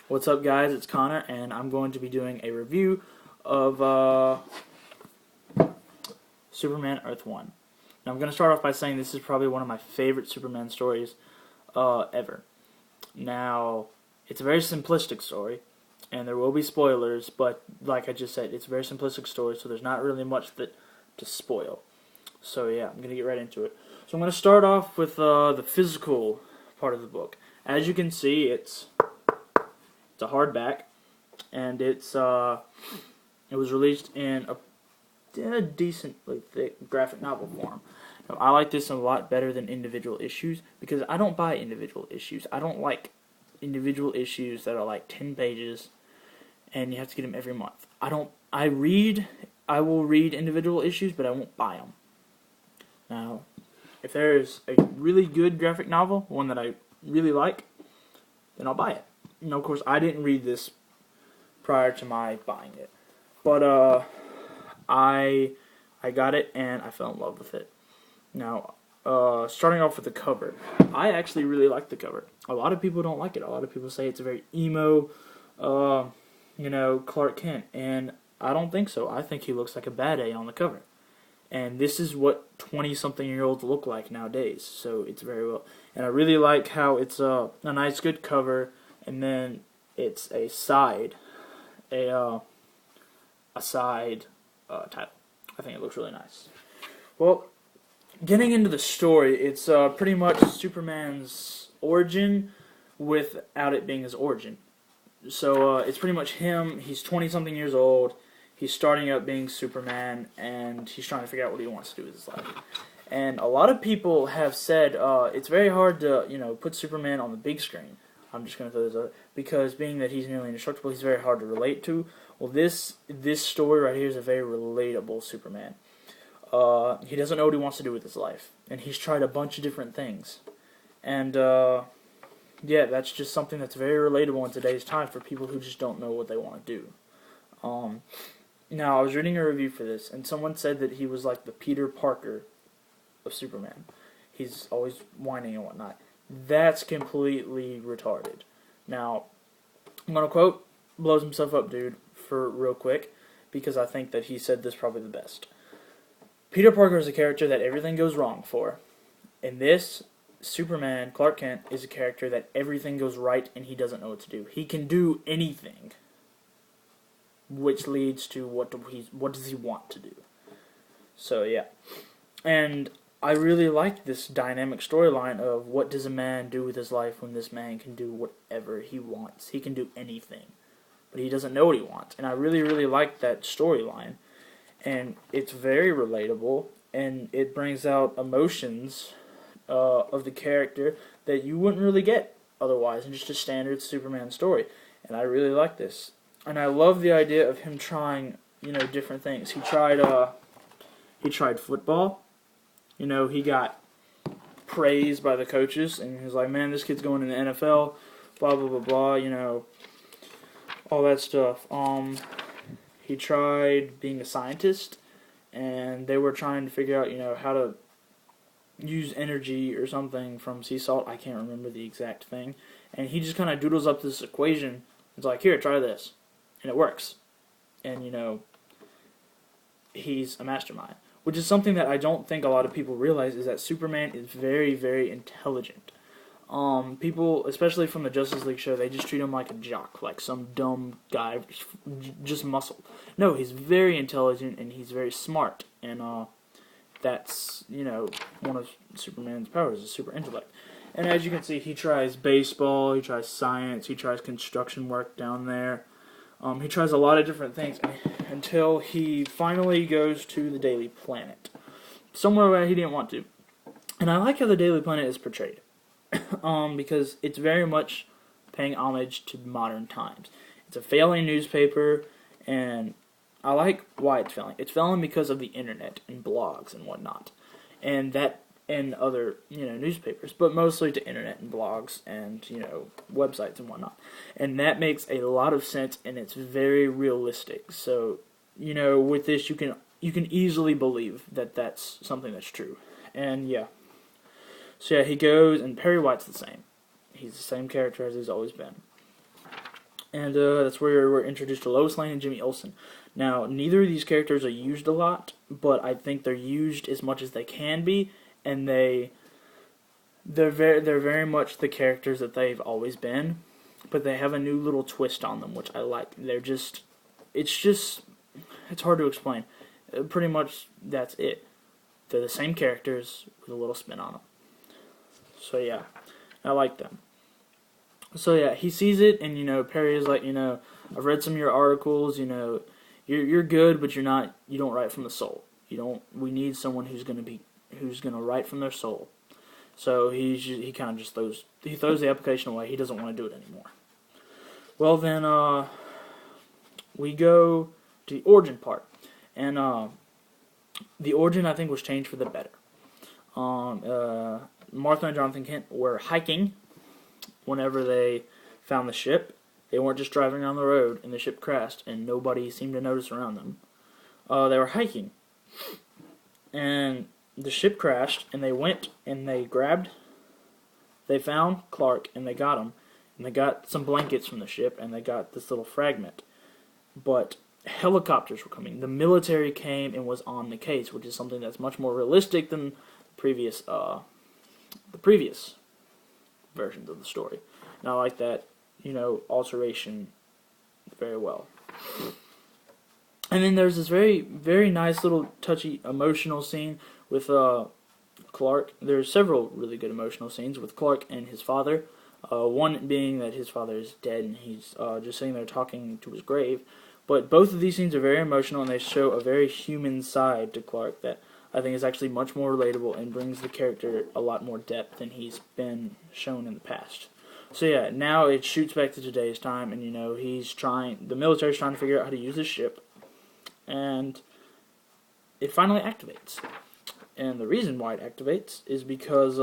What's up, guys? It's Connor, and I'm going to be doing a review of Superman Earth 1. Now, I'm going to start off by saying this is probably one of my favorite Superman stories ever. Now, it's a very simplistic story, and there will be spoilers, but like I just said, it's a very simplistic story, so there's not really much to spoil. So yeah, I'm going to get right into it. So I'm going to start off with the physical part of the book. As you can see, it's a hardback, and it was released in a decently thick graphic novel form. Now, I like this a lot better than individual issues because I don't buy individual issues. I don't like individual issues that are like 10 pages and you have to get them every month. I will read individual issues, but I won't buy them. Now, if there's a really good graphic novel, one that I really like, then I'll buy it. You know, of course, I didn't read this prior to my buying it, but I got it and I fell in love with it. Now, starting off with the cover, I actually really like the cover. A lot of people don't like it. A lot of people say it's a very emo, Clark Kent, and I don't think so. I think he looks like a bad A on the cover. And this is what 20-something-year-olds look like nowadays, so it's very well. And I really like how it's a nice, good cover, and then it's a side title. I think it looks really nice. Well, getting into the story, it's pretty much Superman's origin without it being his origin. So it's pretty much him. He's 20-something years old. He's starting out being Superman, and he's trying to figure out what he wants to do with his life. And a lot of people have said it's very hard to, put Superman on the big screen. I'm just going to throw this out because being that he's nearly indestructible, he's very hard to relate to. Well, this story right here is a very relatable Superman. He doesn't know what he wants to do with his life, and he's tried a bunch of different things. And yeah, that's just something that's very relatable in today's time for people who just don't know what they want to do. Now, I was reading a review for this, and someone said that he was like the Peter Parker of Superman. He's always whining and whatnot. That's completely retarded. Now, I'm going to quote, blows himself up, dude, for real quick, because I think that he said this probably the best. Peter Parker is a character that everything goes wrong for. In this, Superman, Clark Kent, is a character that everything goes right and he doesn't know what to do. He can do anything, which leads to what does he want to do. So yeah, and I really like this dynamic storyline of what does a man do with his life when this man can do whatever he wants. He can do anything, but he doesn't know what he wants, and I really, really like that storyline, and it's very relatable, and it brings out emotions of the character that you wouldn't really get otherwise in just a standard Superman story, and I really like this. And I love the idea of him trying, different things. He tried football. He got praised by the coaches, and he was like, man, this kid's going in the NFL, blah, blah, blah, blah, all that stuff. He tried being a scientist, and they were trying to figure out, how to use energy or something from sea salt. I can't remember the exact thing. And he just kind of doodles up this equation. It's like, here, try this. And it works. And, he's a mastermind. Which is something that I don't think a lot of people realize is that Superman is very, very intelligent. People, especially from the Justice League show, they just treat him like a jock, like some dumb guy, just muscle. No, he's very intelligent and he's very smart. And that's, one of Superman's powers is super intellect. And as you can see, he tries baseball, he tries science, he tries construction work down there. He tries a lot of different things until he finally goes to the Daily Planet, somewhere where he didn't want to. And I like how the Daily Planet is portrayed, because it's very much paying homage to modern times. It's a failing newspaper, and I like why it's failing. It's failing because of the internet and blogs and whatnot, and other newspapers, but mostly to internet and blogs and websites and whatnot. And that makes a lot of sense, and it's very realistic. So with this, you can easily believe that that's something that's true. And yeah, so yeah, he goes, and Perry White's the same. He's the same character as he's always been. and that's where we're introduced to Lois Lane and Jimmy Olsen. Now, neither of these characters are used a lot, but I think they're used as much as they can be, and they're very much the characters that they've always been, but they have a new little twist on them, which I like. It's hard to explain. Pretty much that's it. They're the same characters with a little spin on them. So yeah, I like them. So yeah, he sees it, and Perry is like, I've read some of your articles. You're good, but you don't write from the soul. We need someone who's gonna write from their soul. So he kind of just throws the application away. He doesn't want to do it anymore. Well then, we go to the origin part, and the origin I think was changed for the better. Martha and Jonathan Kent were hiking whenever they found the ship. They weren't just driving on the road and the ship crashed and nobody seemed to notice around them. They were hiking, and the ship crashed, and they went and they found Clark, and they got him, and they got some blankets from the ship, and they got this little fragment. But helicopters were coming. The military came and was on the case, which is something that's much more realistic than the previous versions of the story. And I like that, alteration very well. And then there's this very, very nice little touchy emotional scene with Clark. There's several really good emotional scenes with Clark and his father. One being that his father is dead and he's just sitting there talking to his grave. But both of these scenes are very emotional, and they show a very human side to Clark that I think is actually much more relatable and brings the character a lot more depth than he's been shown in the past. So yeah, now it shoots back to today's time, and the military's trying to figure out how to use this ship, and it finally activates. And the reason why it activates is because